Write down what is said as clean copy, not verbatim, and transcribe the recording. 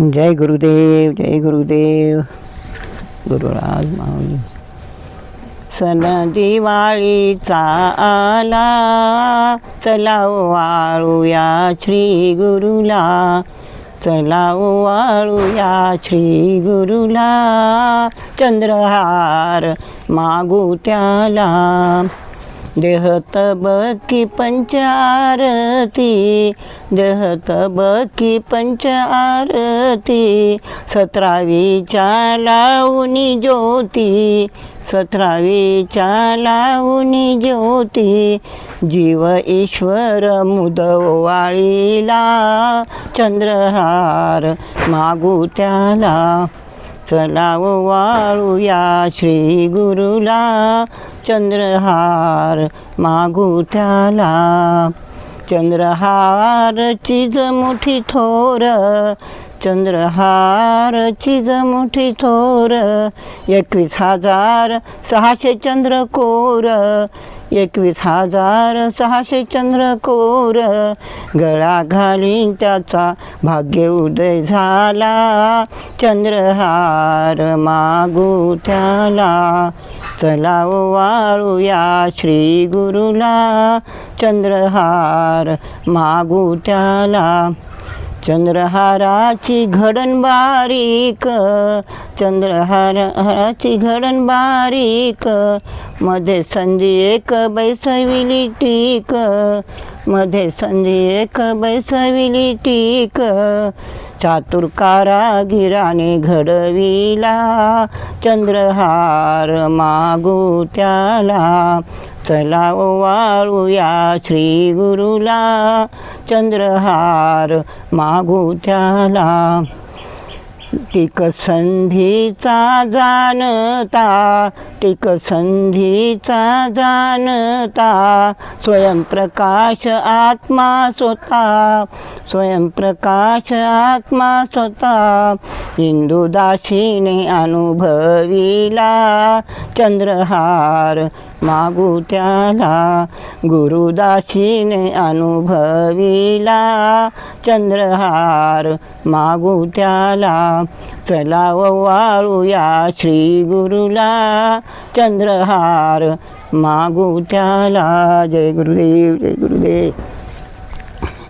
जय गुरुदेव, जय गुरुदेव. गुरुराज माऊली. सण दिवाळीचा आला, चला वाळूया श्री गुरुला, चला वाळूया श्री गुरुला, चंद्रहार मागू त्याला. देहत बकी पंचारती, देहत बकी पंचारती, 17वीच्या लावणी ज्योती, 17वीच्या लावणी ज्योती, जीव ईश्वर मुदवाळीला, चंद्रहार मागू त्याला. चला वाळूया श्री गुरुला, चंद्रहार मागू त्याला. चंद्रहारची जमुठी थोर, चंद्रहारची जमुठी थोर, 21,600 चंद्रकोर, 21,600 चंद्रकोर, गळा घालीन त्याचा भाग्य उदय झाला, चंद्रहार मागू त्याला. चला वाळूया श्री गुरुला, चंद्रहार मागू त्याला. चंद्रहाराची घडण बारीक, चंद्रहाराची घडण बारीक, मध्ये संधी एक बैसविली टीक, मध्ये संधी एक बैसविली टीक, चातुर कारागिराने घडविला, चंद्रहार मागू त्याला. चला वाळूया श्री गुरुला, चंद्रहार मागू त्याला. टिक संधीचा जाणता, टिक संधीचा जाणता, स्वयंप्रकाश आत्मा स्वतः, स्वयंप्रकाश आत्मा स्वतः, इंदुदासीने अनुभविला, चंद्रहार मागू त्याला. गुरुदासीने अनुभविला, चंद्रहार मागू त्याला. चला वाळूया श्री गुरुला, चंद्रहार मागू त्याला. जय गुरुदेव, जय गुरुदेव.